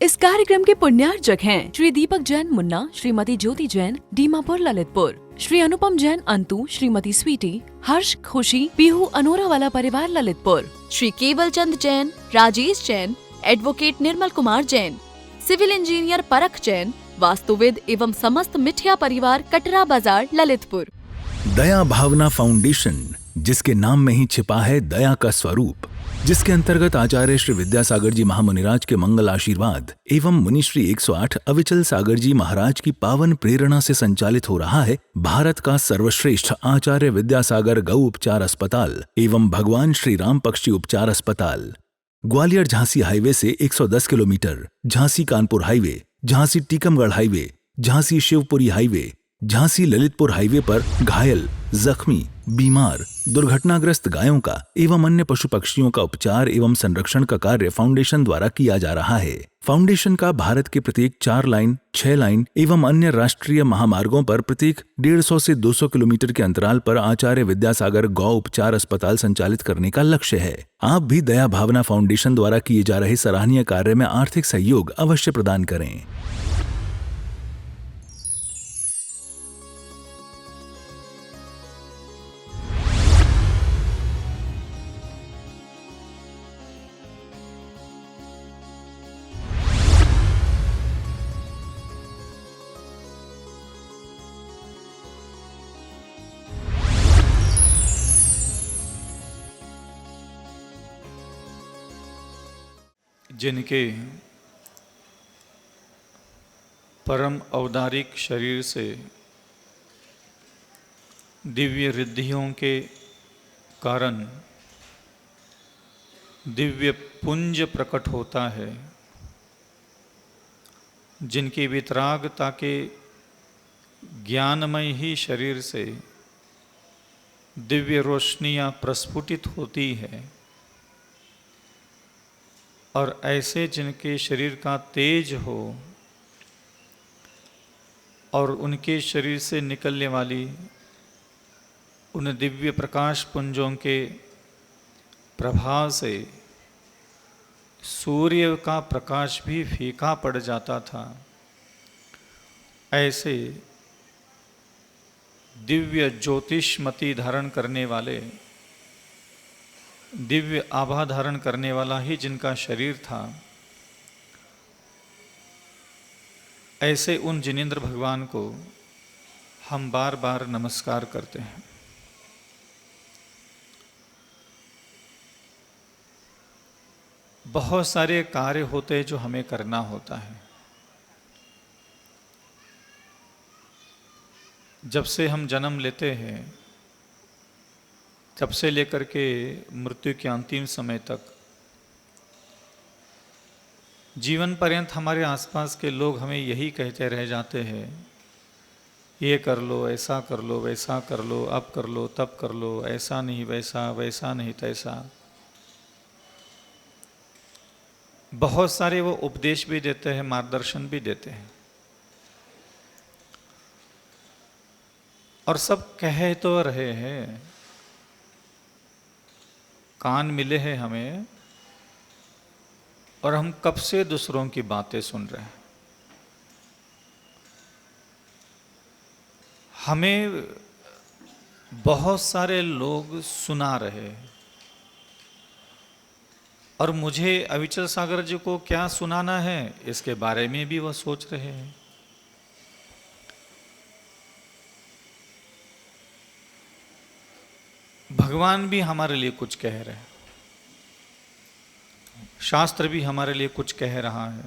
इस कार्यक्रम के पुण्यार्चक हैं श्री दीपक जैन मुन्ना, श्रीमती ज्योति जैन, दीमापुर ललितपुर, श्री अनुपम जैन अंतु, श्रीमती स्वीटी, हर्ष खुशी, पीहू अनोरा वाला परिवार ललितपुर, श्री केवल Chand Jain, Rajesh Jain, advocate Nirmal Kumar Jain, civil engineer परख जैन, वास्तुविद एवं समस्त मिठिया परिवार कटरा बाजार ललितपुर। दया भावना फाउंडेशन, जिसके नाम में ही छिपा है दया का स्वरूप, जिसके अंतर्गत आचार्य श्री विद्यासागर जी महामुनिराज के मंगल आशीर्वाद एवं मुनिश्री 108 अविचल सागर जी महाराज की पावन प्रेरणा से संचालित हो रहा है भारत का सर्वश्रेष्ठ आचार्य विद्यासागर गौ उपचार अस्पताल एवं भगवान श्री राम पक्षी उपचार अस्पताल। ग्वालियर झांसी हाईवे से 110 kilometre, Jhansi Kanpur highway, Jhansi Tikamgarh highway, Jhansi Shivpuri highway, Jhansi Lalitpur highway पर घायल, जख्मी, बीमार, दुर्घटनाग्रस्त गायों का एवं अन्य पशु पक्षियों का उपचार एवं संरक्षण का कार्य फाउंडेशन द्वारा किया जा रहा है। फाउंडेशन का भारत के प्रत्येक 4 लाइन, 6 लाइन एवं अन्य राष्ट्रीय महामार्गों पर प्रत्येक 150 से 200 किलोमीटर के अंतराल पर आचार्य विद्यासागर गौ उपचार अस्पताल संचालित करने का लक्ष्य है। आप भी दया भावना फाउंडेशन द्वारा किए जा रहे सराहनीय कार्य में आर्थिक सहयोग अवश्य प्रदान करें। जिनके परम औदारिक शरीर से दिव्य रिद्धियों के कारण दिव्य पुंज प्रकट होता है, जिनकी वितरागता के ज्ञानमय ही शरीर से दिव्य रोशनियाँ प्रस्फुटित होती है, और ऐसे जिनके शरीर का तेज हो और उनके शरीर से निकलने वाली उन दिव्य प्रकाश पुंजों के प्रभाव से सूर्य का प्रकाश भी फीका पड़ जाता था, ऐसे दिव्य ज्योतिषमती धारण करने वाले, दिव्य आभा धारण करने वाला ही जिनका शरीर था, ऐसे उन जिनेंद्र भगवान को हम बार बार नमस्कार करते हैं। बहुत सारे कार्य होते हैं जो हमें करना होता है। जब से हम जन्म लेते हैं तब से लेकर के मृत्यु के अंतिम समय तक जीवन पर्यंत हमारे आसपास के लोग हमें यही कहते रह जाते हैं, ये कर लो, ऐसा कर लो, वैसा कर लो, अब कर लो, तब कर लो, ऐसा नहीं वैसा, वैसा नहीं तैसा। बहुत सारे वो उपदेश भी देते हैं, मार्गदर्शन भी देते हैं, और सब कह तो रहे हैं, कान मिले हैं हमें, और हम कब से दूसरों की बातें सुन रहे हैं। हमें बहुत सारे लोग सुना रहे हैं, और मुझे अविचल सागर जी को क्या सुनाना है इसके बारे में भी वह सोच रहे हैं। भगवान भी हमारे लिए कुछ कह रहे हैं, शास्त्र भी हमारे लिए कुछ कह रहा है,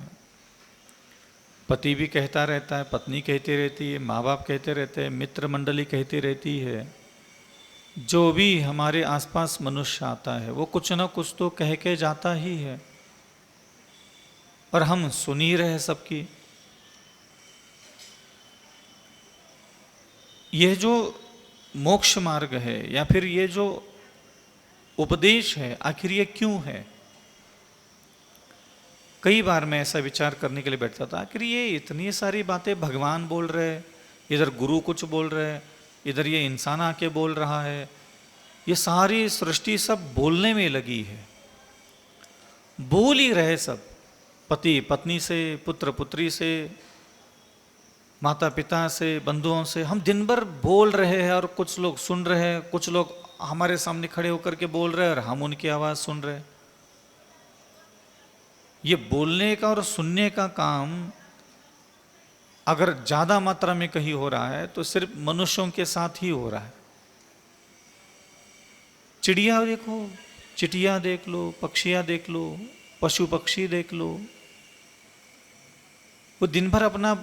पति भी कहता रहता है, पत्नी कहती रहती है, माँ बाप कहते रहते हैं, मित्र मंडली कहती रहती है, जो भी हमारे आसपास मनुष्य आता है वो कुछ ना कुछ तो कह के जाता ही है, और हम सुन ही रहे सबकी। यह जो मोक्ष मार्ग है या फिर ये जो उपदेश है, आखिर ये क्यों है? कई बार मैं ऐसा विचार करने के लिए बैठता था, आखिर ये इतनी सारी बातें भगवान बोल रहे हैं, इधर गुरु कुछ बोल रहे हैं, इधर ये इंसान आके बोल रहा है, ये सारी सृष्टि सब बोलने में लगी है, बोल ही रहे सब, पति पत्नी से, पुत्र पुत्री से, माता पिता से, बंधुओं से हम दिन भर बोल रहे हैं और कुछ लोग सुन रहे हैं, कुछ लोग हमारे सामने खड़े होकर के बोल रहे हैं और हम उनकी आवाज़ सुन रहे हैं। ये बोलने का और सुनने का काम अगर ज़्यादा मात्रा में कहीं हो रहा है तो सिर्फ मनुष्यों के साथ ही हो रहा है। चिड़िया देखो, चिटिया देख लो, पक्षियाँ देख लो, पशु पक्षी देख लो, वो दिन भर अपना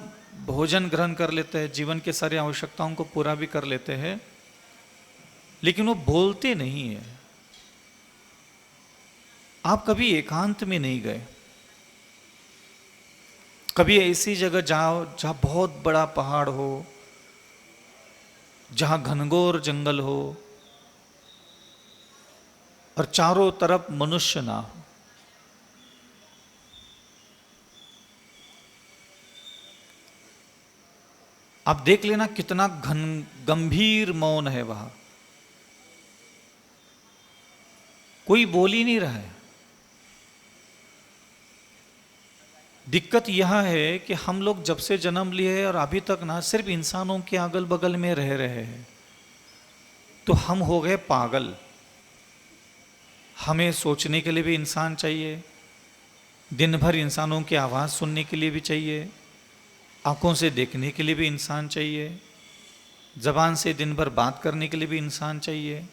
भोजन ग्रहण कर लेते हैं, जीवन के सारी आवश्यकताओं को पूरा भी कर लेते हैं, लेकिन वो बोलते नहीं है। आप कभी एकांत में नहीं गए, कभी ऐसी जगह जाओ जहां बहुत बड़ा पहाड़ हो, जहां घनघोर जंगल हो और चारों तरफ मनुष्य ना हो। आप देख लेना कितना गंभीर मौन है वहां, कोई बोल ही नहीं रहा है। दिक्कत यह है कि हम लोग जब से जन्म लिए और अभी तक ना सिर्फ इंसानों के अगल बगल में रह रहे हैं, तो हम हो गए पागल। हमें सोचने के लिए भी इंसान चाहिए, दिन भर इंसानों की आवाज़ सुनने के लिए भी चाहिए, आंखों से देखने के लिए भी इंसान चाहिए, ज़बान से दिन भर बात करने के लिए भी इंसान चाहिए।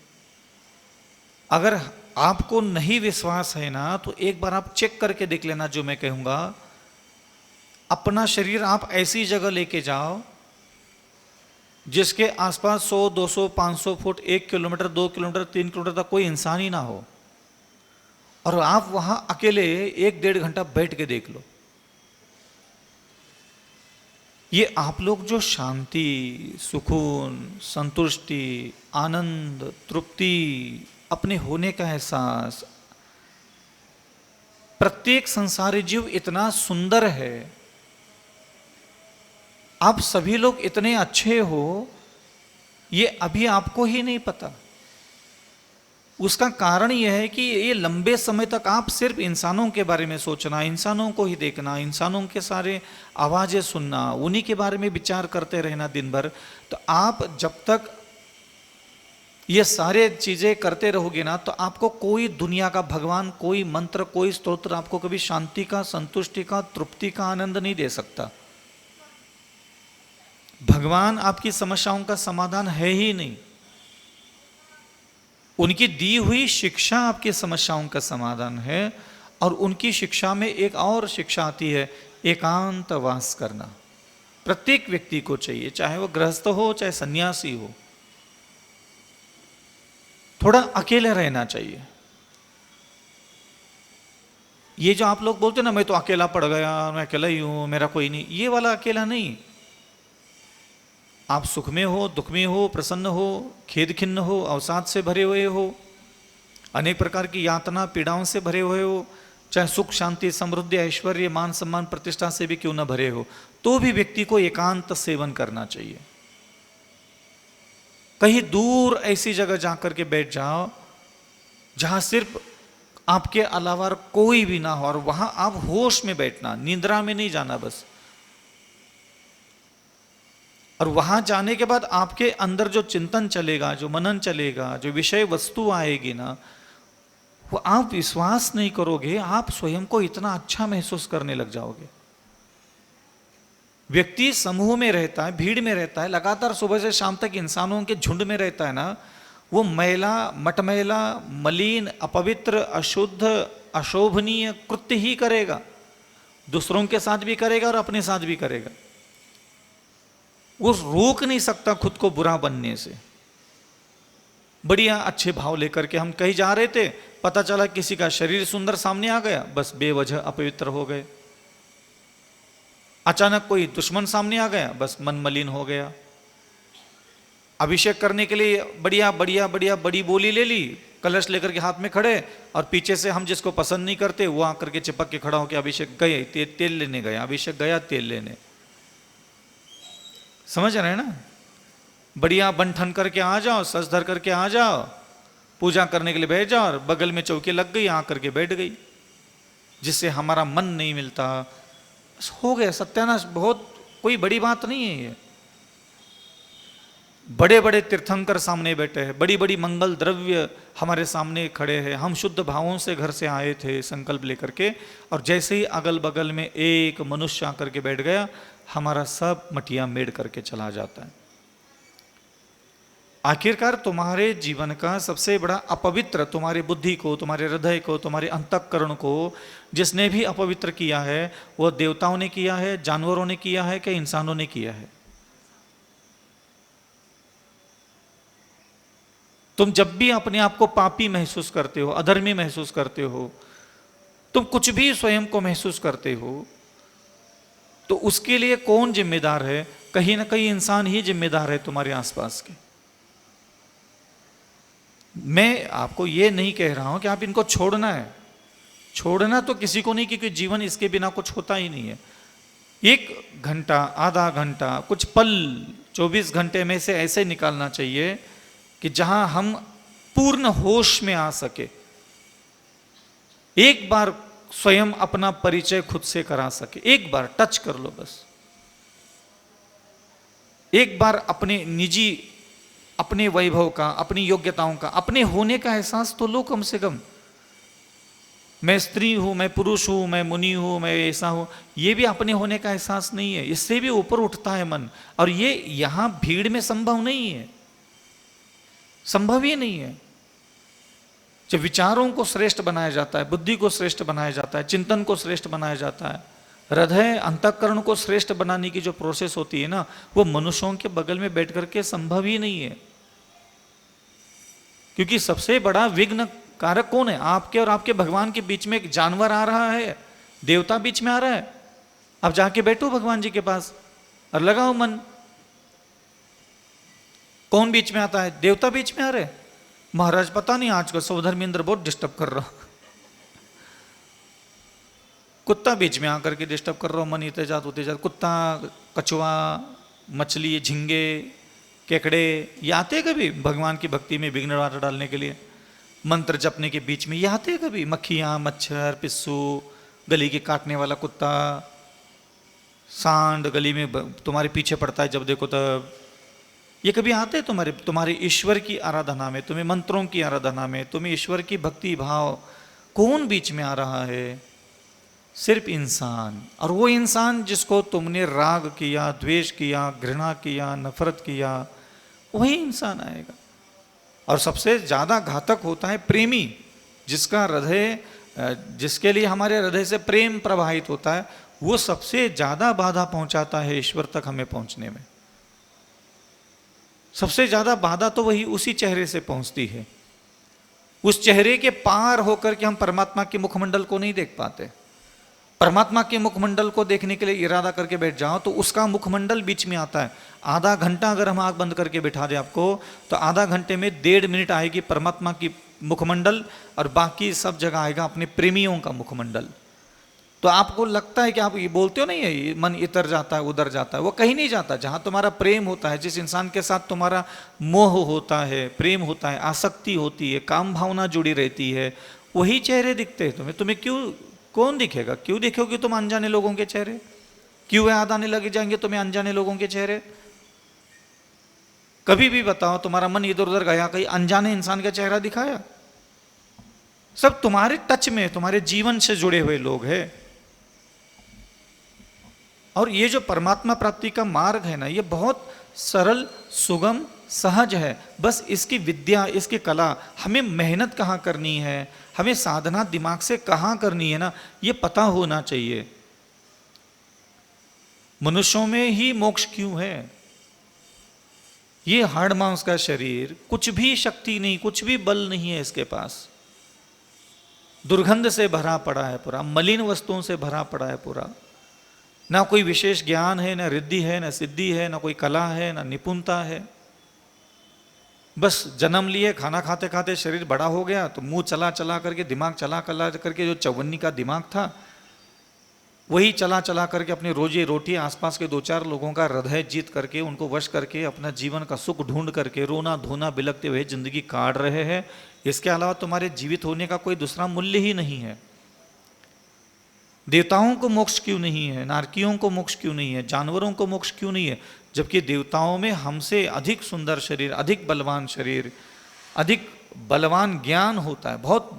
अगर आपको नहीं विश्वास है ना, तो एक बार आप चेक करके देख लेना जो मैं कहूँगा। अपना शरीर आप ऐसी जगह लेके जाओ जिसके आसपास 100, 200, 500 फुट, 1 किलोमीटर, 2 किलोमीटर, 3 किलोमीटर तक कोई इंसान ही ना हो, और आप वहां अकेले 1-1.5 घंटा बैठ के देख लो। ये आप लोग जो शांति, सुकून, संतुष्टि, आनंद, तृप्ति, अपने होने का एहसास, प्रत्येक संसारी जीव इतना सुंदर है, आप सभी लोग इतने अच्छे हो, ये अभी आपको ही नहीं पता। उसका कारण यह है कि ये लंबे समय तक आप सिर्फ इंसानों के बारे में सोचना, इंसानों को ही देखना, इंसानों के सारे आवाज़ें सुनना, उन्हीं के बारे में विचार करते रहना दिन भर। तो आप जब तक ये सारे चीज़ें करते रहोगे ना, तो आपको कोई दुनिया का भगवान, कोई मंत्र, कोई स्तोत्र आपको कभी शांति का, संतुष्टि का, तृप्ति का आनंद नहीं दे सकता। भगवान आपकी समस्याओं का समाधान है ही नहीं। उनकी दी हुई शिक्षा आपकी समस्याओं का समाधान है, और उनकी शिक्षा में एक और शिक्षा आती है, एकांतवास करना। प्रत्येक व्यक्ति को चाहिए, चाहे वो गृहस्थ हो चाहे सन्यासी हो, थोड़ा अकेले रहना चाहिए। ये जो आप लोग बोलते ना, मैं तो अकेला पड़ गया, मैं अकेला ही हूं, मेरा कोई नहीं, ये वाला अकेला नहीं। आप सुख में हो, दुख में हो, प्रसन्न हो, खेद खिन्न हो, अवसाद से भरे हुए हो, अनेक प्रकार की यातना पीड़ाओं से भरे हुए हो, चाहे सुख शांति समृद्धि ऐश्वर्य मान सम्मान प्रतिष्ठा से भी क्यों न भरे हो, तो भी व्यक्ति को एकांत सेवन करना चाहिए। कहीं दूर ऐसी जगह जाकर के बैठ जाओ जहां सिर्फ आपके अलावा कोई भी ना हो, और वहां आप होश में बैठना, निद्रा में नहीं जाना बस। और वहां जाने के बाद आपके अंदर जो चिंतन चलेगा, जो मनन चलेगा, जो विषय वस्तु आएगी ना, वो आप विश्वास नहीं करोगे, आप स्वयं को इतना अच्छा महसूस करने लग जाओगे। व्यक्ति समूह में रहता है, भीड़ में रहता है, लगातार सुबह से शाम तक इंसानों के झुंड में रहता है ना, वो मैला, मटमैला, मलिन, अपवित्र, अशुद्ध, अशोभनीय कृत्य ही करेगा। दूसरों के साथ भी करेगा और अपने साथ भी करेगा। वो रोक नहीं सकता खुद को बुरा बनने से। बढ़िया अच्छे भाव लेकर के हम कहीं जा रहे थे, पता चला किसी का शरीर सुंदर सामने आ गया, बस बेवजह अपवित्र हो गए। अचानक कोई दुश्मन सामने आ गया, बस मन मलिन हो गया। अभिषेक करने के लिए बढ़िया बढ़िया बढ़िया बड़ी बोली ले ली, कलश लेकर के हाथ में खड़े, और पीछे से हम जिसको पसंद नहीं करते वो आकर के चिपक के खड़ा होकर अभिषेक गए, तेल लेने गया, अभिषेक गया तेल लेने। समझ रहे हैं ना? बढ़िया बन ठन करके आ जाओ, सज धर करके आ जाओ, पूजा करने के लिए बैठ जाओ, और बगल में चौकी लग गई, आ करके बैठ गई। जिससे हमारा मन नहीं मिलता, हो गया सत्यानाश। बहुत कोई बड़ी बात नहीं है ये। बड़े बड़े तीर्थंकर सामने बैठे हैं, बड़ी बड़ी मंगल द्रव्य हमारे सामने खड़े हैं, हम शुद्ध भावों से घर से आए थे संकल्प लेकर के, और जैसे ही अगल बगल में एक मनुष्य आकर के बैठ गया, हमारा सब मटिया मेड़ करके चला जाता है। आखिरकार तुम्हारे जीवन का सबसे बड़ा अपवित्र, तुम्हारी बुद्धि को, तुम्हारे हृदय को, तुम्हारे अंतःकरण को जिसने भी अपवित्र किया है, वह देवताओं ने किया है, जानवरों ने किया है, कि इंसानों ने किया है? तुम जब भी अपने आप को पापी महसूस करते हो, अधर्मी महसूस करते हो, तुम कुछ भी स्वयं को महसूस करते हो, तो उसके लिए कौन जिम्मेदार है? कहीं ना कहीं इंसान ही जिम्मेदार है तुम्हारे आसपास के। मैं आपको ये नहीं कह रहा हूं कि आप इनको छोड़ना है, छोड़ना तो किसी को नहीं, क्योंकि जीवन इसके बिना कुछ होता ही नहीं है। 1 घंटा, आधा घंटा, कुछ पल 24 घंटे में से ऐसे निकालना चाहिए कि जहां हम पूर्ण होश में आ सके। एक बार स्वयं अपना परिचय खुद से करा सके, एक बार टच कर लो बस। एक बार अपने निजी, अपने वैभव का, अपनी योग्यताओं का, अपने होने का एहसास तो लो कम से कम। मैं स्त्री हूं, मैं पुरुष हूं, मैं मुनि हूं, मैं ऐसा हूं, ये भी अपने होने का एहसास नहीं है। इससे भी ऊपर उठता है मन, और ये यहां भीड़ में संभव नहीं है, संभव ही नहीं है। जब विचारों को श्रेष्ठ बनाया जाता है, बुद्धि को श्रेष्ठ बनाया जाता है, चिंतन को श्रेष्ठ बनाया जाता है, हृदय अंतःकरण को श्रेष्ठ बनाने की जो प्रोसेस होती है ना, वो मनुष्यों के बगल में बैठ करके संभव ही नहीं है। क्योंकि सबसे बड़ा विघ्न कारक कौन है? आपके और आपके भगवान के बीच में एक जानवर आ रहा है, देवता बीच में आ रहा है। अब जाके बैठो भगवान जी के पास और लगाओ मन। कौन बीच में आता है? देवता बीच में आ रहे। महाराज पता नहीं आज को सौधर्मेंद्र बहुत डिस्टर्ब कर रहा, कुत्ता बीच में आकर के डिस्टर्ब कर रहा, मन इते जात उते जात। कुत्ता, कछुआ, मछली, झिंगे, केकड़े, ये आते कभी भगवान की भक्ति में विघ्न डालने के लिए, मंत्र जपने के बीच में ये आते कभी? मक्खियां, मच्छर, पिस्सू, गली के काटने वाला कुत्ता, सांड गली में तुम्हारे पीछे पड़ता है जब देखो तब, ये कभी आते तुम्हारे ईश्वर की आराधना में, तुम्हें मंत्रों की आराधना में, तुम्हें ईश्वर की भक्ति भाव? कौन बीच में आ रहा है? सिर्फ इंसान। और वो इंसान जिसको तुमने राग किया, द्वेष किया, घृणा किया, नफरत किया, वही इंसान आएगा। और सबसे ज्यादा घातक होता है प्रेमी, जिसका हृदय, जिसके लिए हमारे हृदय से प्रेम प्रवाहित होता है, वो सबसे ज्यादा बाधा पहुंचाता है ईश्वर तक हमें पहुंचने में। सबसे ज्यादा बाधा तो वही उसी चेहरे से पहुंचती है। उस चेहरे के पार होकर के हम परमात्मा के मुखमंडल को नहीं देख पाते। परमात्मा के मुखमंडल को देखने के लिए इरादा करके बैठ जाओ तो उसका मुखमंडल बीच में आता है। आधा घंटा अगर हम आंख बंद करके बिठा दें आपको, तो आधा घंटे में 1.5 मिनट आएगी परमात्मा की मुखमंडल, और बाकी सब जगह आएगा अपने प्रेमियों का मुखमंडल। तो आपको लगता है कि आप ये बोलते हो नहीं है, ये मन इधर जाता है उधर जाता है, वो कहीं नहीं जाता। जहां तुम्हारा प्रेम होता है, जिस इंसान के साथ तुम्हारा मोह होता है, प्रेम होता है, आसक्ति होती है, काम भावना जुड़ी रहती है, वही चेहरे दिखते हैं तुम्हें। तुम्हें क्यों, कौन दिखेगा? क्यों देखोगे तुम अनजाने लोगों के चेहरे? क्यों याद आने लगे जाएंगे तुम्हें अनजाने लोगों के चेहरे? कभी भी बताओ तुम्हारा मन इधर उधर गया, कहीं अनजाने इंसान का चेहरा दिखाया? सब तुम्हारे टच में, तुम्हारे जीवन से जुड़े हुए लोग हैं। और ये जो परमात्मा प्राप्ति का मार्ग है ना, ये बहुत सरल, सुगम, सहज है। बस इसकी विद्या, इसकी कला, हमें मेहनत कहाँ करनी है, हमें साधना दिमाग से कहाँ करनी है ना, ये पता होना चाहिए। मनुष्यों में ही मोक्ष क्यों है? ये हाड़ मांस का शरीर, कुछ भी शक्ति नहीं, कुछ भी बल नहीं है इसके पास। दुर्गंध से भरा पड़ा है पूरा, मलिन वस्तुओं से भरा पड़ा है पूरा। ना कोई विशेष ज्ञान है, ना रिद्धि है, ना सिद्धि है, ना कोई कला है, ना निपुणता है। बस जन्म लिए, खाना खाते खाते शरीर बड़ा हो गया, तो मुंह चला चला करके, दिमाग चला चला करके, जो चौवन्नी का दिमाग था वही चला चला करके अपनी रोजी रोटी, आसपास के 2-4 लोगों का हृदय जीत करके, उनको वश करके, अपना जीवन का सुख ढूंढ करके, रोना धोना बिलखते हुए जिंदगी काट रहे हैं। इसके अलावा तुम्हारे जीवित होने का कोई दूसरा मूल्य ही नहीं है। देवताओं को मोक्ष क्यों नहीं है, नारकियों को मोक्ष क्यों नहीं है, जानवरों को मोक्ष क्यों नहीं है, जबकि देवताओं में हमसे अधिक सुंदर शरीर, अधिक बलवान शरीर, अधिक बलवान ज्ञान होता है, बहुत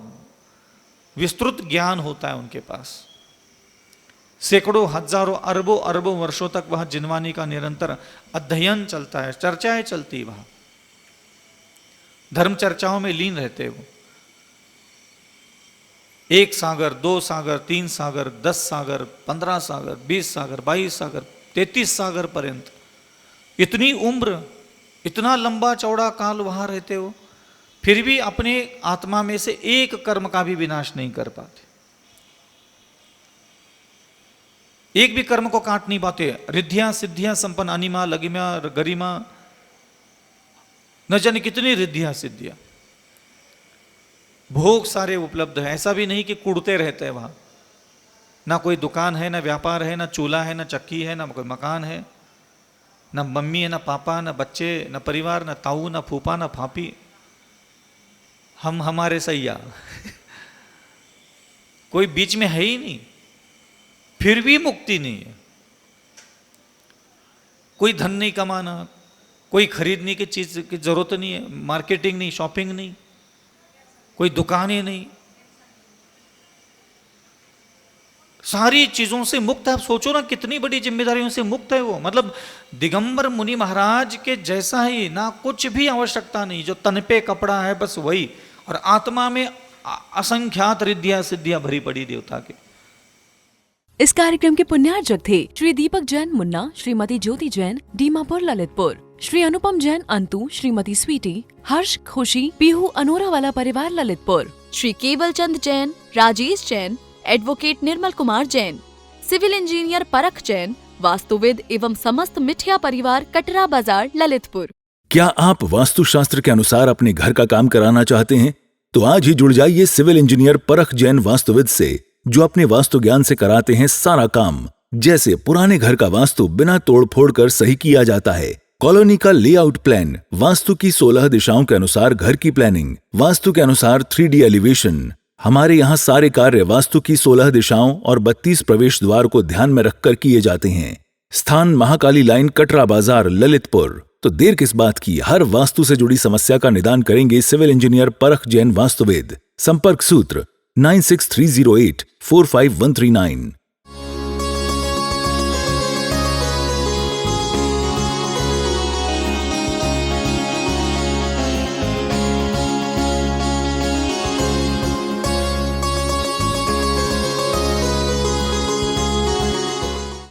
विस्तृत ज्ञान होता है उनके पास। सैकड़ों हजारों अरबों अरबों वर्षों तक वह जिनवानी का निरंतर अध्ययन चलता है, चर्चाएं चलती, वहां धर्म चर्चाओं में लीन रहते वो। 1 सागर, 2 सागर, 3 सागर, 10 सागर, 15 सागर, 20 सागर, 22 सागर, 33 सागर पर्यंत, इतनी उम्र, इतना लंबा चौड़ा काल वहां रहते हो, फिर भी अपने आत्मा में से एक कर्म का भी विनाश नहीं कर पाते, एक भी कर्म को काट नहीं पाते। रिद्धियां सिद्धियां संपन्न, अनिमा लगिमा गरिमा, न जाने कितनी रिद्धियां सिद्धियां, भोग सारे उपलब्ध है। ऐसा भी नहीं कि कुड़ते रहते हैं वहां, ना कोई दुकान है, ना व्यापार है, ना चूल्हा है, ना चक्की है, ना कोई मकान है, ना मम्मी है, ना पापा, ना बच्चे, ना परिवार, ना ताऊ, ना फूफा, ना फापी, हम हमारे सैया कोई बीच में है ही नहीं, फिर भी मुक्ति नहीं है। कोई धन नहीं कमाना, कोई खरीदने की चीज की जरूरत नहीं है, मार्केटिंग नहीं, शॉपिंग नहीं, कोई दुकानें नहीं, सारी चीजों से मुक्त है। आप सोचो ना कितनी बड़ी जिम्मेदारियों से मुक्त है वो। मतलब दिगंबर मुनि महाराज के जैसा ही, ना कुछ भी आवश्यकता नहीं, जो तन पे कपड़ा है बस वही, और आत्मा में असंख्यात रिद्धियां सिद्धियां भरी पड़ी देवता के। इस कार्यक्रम के पुण्यार्जक थे श्री दीपक जैन मुन्ना, श्रीमती ज्योति जैन, डीमापुर ललितपुर, श्री अनुपम जैन अंतु, श्रीमती स्वीटी, हर्ष खुशी, पीहू अनोरा वाला परिवार ललितपुर, श्री केवल Chand Jain, Rajesh Jain, advocate Nirmal Kumar Jain, civil engineer परख जैन, वास्तुविद एवं समस्त मिठिया परिवार कटरा बाजार ललितपुर। क्या आप वास्तुशास्त्र के अनुसार अपने घर का काम कराना चाहते हैं? तो आज ही जुड़ जाइए सिविल इंजीनियर परख जैन वास्तुविद से, जो अपने वास्तु ज्ञान से कराते हैं सारा काम। जैसे पुराने घर का वास्तु बिना तोड़ फोड़ कर सही किया जाता है, कॉलोनी का लेआउट प्लान, वास्तु की 16 दिशाओं के अनुसार घर की प्लानिंग, वास्तु के अनुसार 3D एलिवेशन। हमारे यहाँ सारे कार्य वास्तु की 16 दिशाओं और 32 प्रवेश द्वार को ध्यान में रखकर किए जाते हैं। स्थान महाकाली लाइन, कटरा बाजार, ललितपुर। तो देर किस बात की, हर वास्तु से जुड़ी समस्या का निदान करेंगे सिविल इंजीनियर परख जैन वास्तुवेद। संपर्क सूत्र 9630845139।